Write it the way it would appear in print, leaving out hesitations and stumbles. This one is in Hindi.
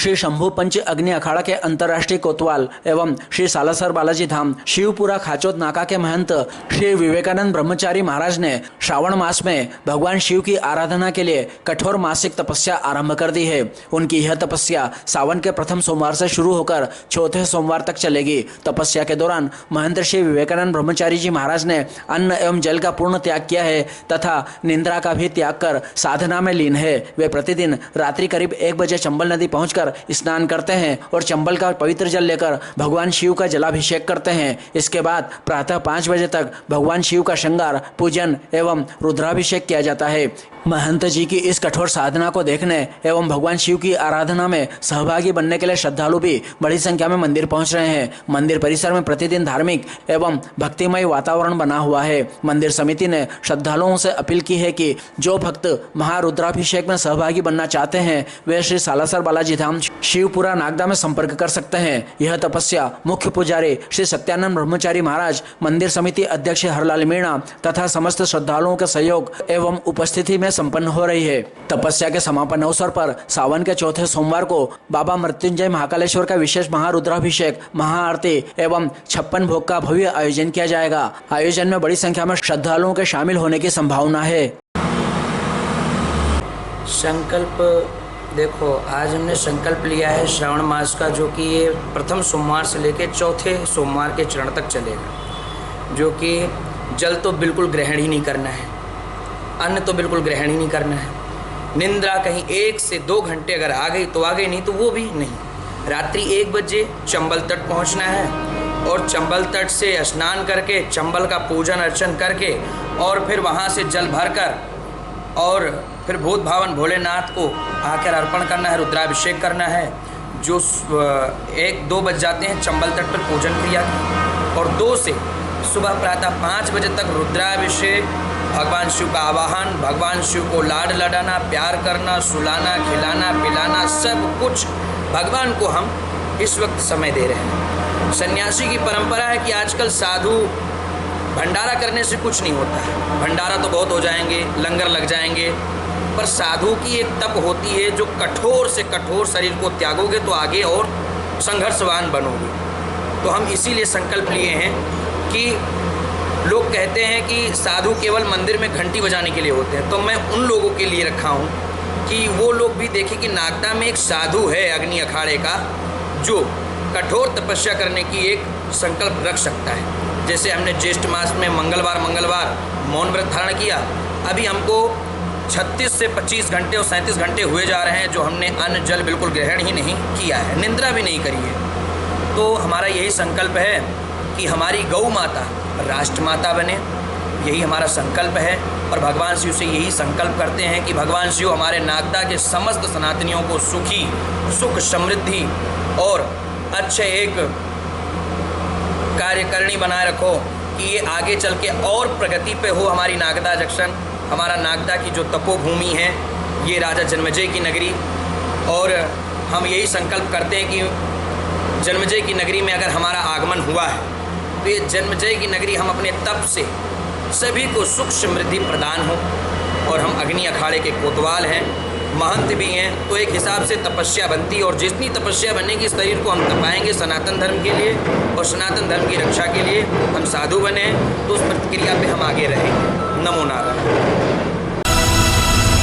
श्री शंभू पंच अग्नि अखाड़ा के अंतर्राष्ट्रीय कोतवाल एवं श्री सालासर बालाजी धाम शिवपुरा खाचोद नाका के महंत श्री विवेकानंद ब्रह्मचारी महाराज ने श्रावण मास में भगवान शिव की आराधना के लिए कठोर मासिक तपस्या आरंभ कर दी है। उनकी यह तपस्या सावन के प्रथम सोमवार से शुरू होकर चौथे सोमवार तक चलेगी। तपस्या के दौरान महंत श्री विवेकानंद ब्रह्मचारी जी महाराज ने अन्न एवं जल का पूर्ण त्याग किया है तथा निंद्रा का भी त्याग कर साधना में लीन है। वे प्रतिदिन रात्रि करीब 1 बजे चंबल नदी पहुंचकर स्नान करते हैं और चंबल का पवित्र जल लेकर भगवान शिव का जलाभिषेक करते हैं। इसके बाद प्रातः 5 बजे तक भगवान शिव का श्रृंगार, पूजन एवं रुद्राभिषेक किया जाता है। महंत जी की इस कठोर साधना को देखने एवं भगवान शिव की आराधना में सहभागी बनने के लिए श्रद्धालु भी बड़ी संख्या में मंदिर पहुंच रहे हैं। मंदिर परिसर में प्रतिदिन धार्मिक एवं भक्तिमय वातावरण बना हुआ है। मंदिर समिति ने श्रद्धालुओं से अपील की है कि जो भक्त महारुद्राभिषेक में सहभागी बनना चाहते हैं वे श्री सालासर बालाजी धाम शिवपुरा नागदा में संपर्क कर सकते हैं। यह तपस्या मुख्य पुजारी श्री सत्यानंद ब्रह्मचारी महाराज, मंदिर समिति अध्यक्ष हरलाल मीणा तथा समस्त श्रद्धालुओं के सहयोग एवं उपस्थिति में संपन्न हो रही है। तपस्या के समापन अवसर पर सावन के चौथे सोमवार को बाबा मृत्युंजय महाकालेश्वर का विशेष महारुद्राभिषेक, महाआरती एवं 56 भोग का भव्य आयोजन किया जाएगा। आयोजन में बड़ी संख्या में श्रद्धालुओं के शामिल होने की संभावना है। संकल्प देखो, आज हमने संकल्प लिया है श्रावण मास का, जो कि ये प्रथम सोमवार से लेकर चौथे सोमवार के चरण तक चलेगा। जो कि जल तो बिल्कुल ग्रहण ही नहीं करना है, अन्न तो बिल्कुल ग्रहण ही नहीं करना है। निंद्रा कहीं 1 से 2 घंटे अगर आ गई तो आ गई, नहीं तो वो भी नहीं। रात्रि 1 बजे चंबल तट पहुंचना है और चंबल तट से स्नान करके चंबल का पूजन अर्चन करके और फिर वहां से जल भरकर और फिर भूत भावन भोलेनाथ को आकर अर्पण करना है, रुद्राभिषेक करना है। जो 1-2 बज जाते हैं चंबल तट पर पूजन क्रिया की, और 2 से सुबह प्रातः 5 बजे तक रुद्राभिषेक, भगवान शिव का आवाहन, भगवान शिव को लाड लडाना, प्यार करना, सुलाना, खिलाना, पिलाना, सब कुछ भगवान को हम इस वक्त समय दे रहे हैं। सन्यासी की परंपरा है कि आजकल साधु भंडारा करने से कुछ नहीं होता है। भंडारा तो बहुत हो जाएंगे, लंगर लग जाएंगे, पर साधु की एक तप होती है जो कठोर से कठोर शरीर को त्यागोगे तो आगे और संघर्षवान बनोगे। तो हम इसीलिए संकल्प लिए हैं कि लोग कहते हैं कि साधु केवल मंदिर में घंटी बजाने के लिए होते हैं, तो मैं उन लोगों के लिए रखा हूँ कि वो लोग भी देखें कि नागदा में एक साधु है अग्नि अखाड़े का, जो कठोर तपस्या करने की एक संकल्प रख सकता है। जैसे हमने ज्येष्ठ मास में मंगलवार मौन व्रत धारण किया, अभी हमको 36 से 25 घंटे और 37 घंटे हुए जा रहे हैं जो हमने अन्न जल बिल्कुल ग्रहण ही नहीं किया है, निंद्रा भी नहीं करी है। तो हमारा यही संकल्प है कि हमारी गौ माता राष्ट्र माता बने, यही हमारा संकल्प है। और भगवान शिव से यही संकल्प करते हैं कि भगवान शिव हमारे नागदा के समस्त सनातनियों को सुख समृद्धि और अच्छे एक कार्यकरणी बनाए रखो कि ये आगे चल के और प्रगति पे हो। हमारी नागदा जंक्शन, हमारा नागदा की जो तपोभूमि है, ये राजा जन्मेजय की नगरी, और हम यही संकल्प करते हैं कि जन्मेजय की नगरी में अगर हमारा आगमन हुआ है तो ये जन्मेजय की नगरी हम अपने तप से सभी को सुख समृद्धि प्रदान हो। और हम अग्नि अखाड़े के कोतवाल हैं, महंत भी हैं, तो एक हिसाब से तपस्या बनती है, और जितनी तपस्या बनेगी शरीर को हम तपाएंगे सनातन धर्म के लिए और सनातन धर्म की रक्षा के लिए हम साधु बने, तो उस प्रतिक्रिया पे हम आगे रहेंगे। नमो नारायण।